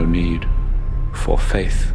meed for faith.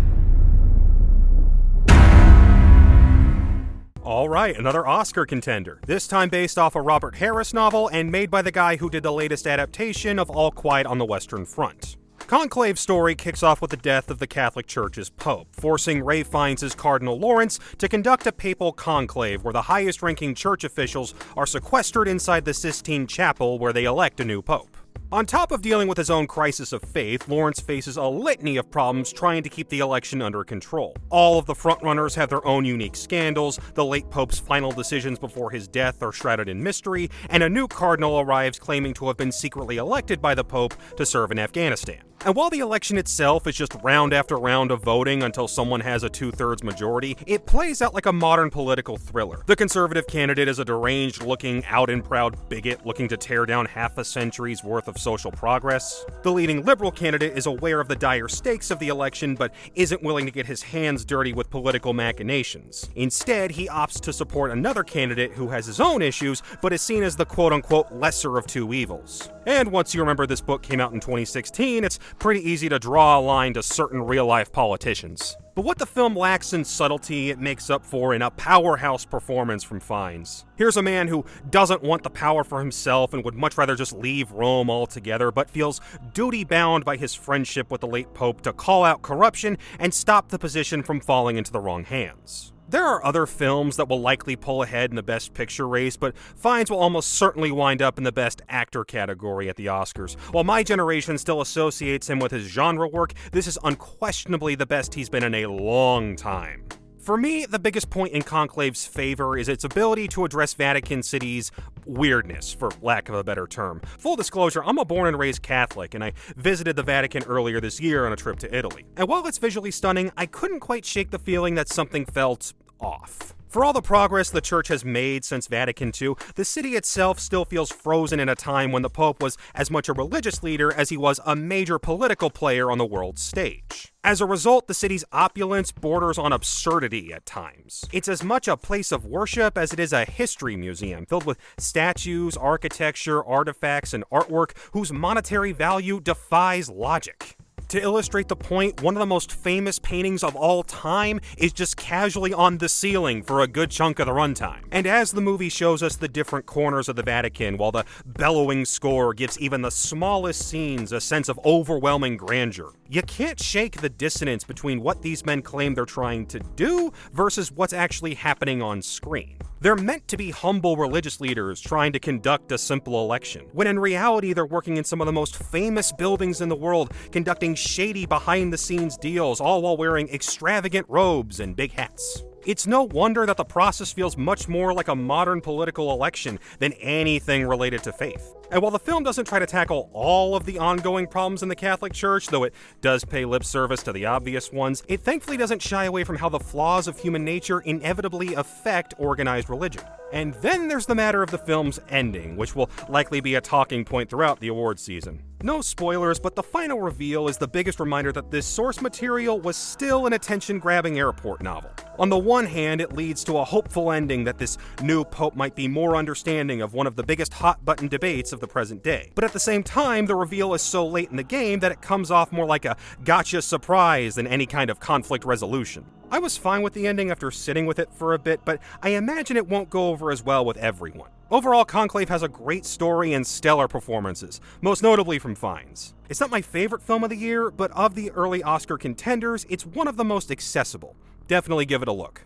Alright, another Oscar contender, this time based off a Robert Harris novel and made by the guy who did the latest adaptation of All Quiet on the Western Front. Conclave's story kicks off with the death of the Catholic Church's Pope, forcing Ray Fiennes' Cardinal Lawrence to conduct a papal conclave where the highest-ranking church officials are sequestered inside the Sistine Chapel where they elect a new pope. On top of dealing with his own crisis of faith, Lawrence faces a litany of problems trying to keep the election under control. All of the frontrunners have their own unique scandals, the late pope's final decisions before his death are shrouded in mystery, and a new cardinal arrives claiming to have been secretly elected by the pope to serve in Afghanistan. And while the election itself is just round after round of voting until someone has a 2/3 majority, it plays out like a modern political thriller. The conservative candidate is a deranged-looking, out-and-proud bigot looking to tear down half a century's worth of social progress. The leading liberal candidate is aware of the dire stakes of the election, but isn't willing to get his hands dirty with political machinations. Instead, he opts to support another candidate who has his own issues, but is seen as the quote-unquote lesser of two evils. And once you remember this book came out in 2016, it's pretty easy to draw a line to certain real-life politicians. But what the film lacks in subtlety, it makes up for in a powerhouse performance from Fiennes. Here's a man who doesn't want the power for himself and would much rather just leave Rome altogether, but feels duty-bound by his friendship with the late Pope to call out corruption and stop the position from falling into the wrong hands. There are other films that will likely pull ahead in the Best Picture race, but Fiennes will almost certainly wind up in the Best Actor category at the Oscars. While my generation still associates him with his genre work, this is unquestionably the best he's been in a long time. For me, the biggest point in Conclave's favor is its ability to address Vatican City's weirdness, for lack of a better term. Full disclosure, I'm a born and raised Catholic, and I visited the Vatican earlier this year on a trip to Italy. And while it's visually stunning, I couldn't quite shake the feeling that something felt off. For all the progress the church has made since Vatican II, the city itself still feels frozen in a time when the Pope was as much a religious leader as he was a major political player on the world stage. As a result, the city's opulence borders on absurdity at times. It's as much a place of worship as it is a history museum, filled with statues, architecture, artifacts, and artwork whose monetary value defies logic. To illustrate the point, one of the most famous paintings of all time is just casually on the ceiling for a good chunk of the runtime. And as the movie shows us the different corners of the Vatican, while the bellowing score gives even the smallest scenes a sense of overwhelming grandeur, you can't shake the dissonance between what these men claim they're trying to do versus what's actually happening on screen. They're meant to be humble religious leaders trying to conduct a simple election, when in reality they're working in some of the most famous buildings in the world, conducting shady behind-the-scenes deals, all while wearing extravagant robes and big hats. It's no wonder that the process feels much more like a modern political election than anything related to faith. And while the film doesn't try to tackle all of the ongoing problems in the Catholic Church, though it does pay lip service to the obvious ones, it thankfully doesn't shy away from how the flaws of human nature inevitably affect organized religion. And then there's the matter of the film's ending, which will likely be a talking point throughout the awards season. No spoilers, but the final reveal is the biggest reminder that this source material was still an attention-grabbing airport novel. On the one hand, it leads to a hopeful ending that this new pope might be more understanding of one of the biggest hot-button debates of the present day. But at the same time, the reveal is so late in the game that it comes off more like a gotcha surprise than any kind of conflict resolution. I was fine with the ending after sitting with it for a bit, but I imagine it won't go over as well with everyone. Overall, Conclave has a great story and stellar performances, most notably from Fiennes. It's not my favorite film of the year, but of the early Oscar contenders, it's one of the most accessible. Definitely give it a look.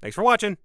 Thanks for watching!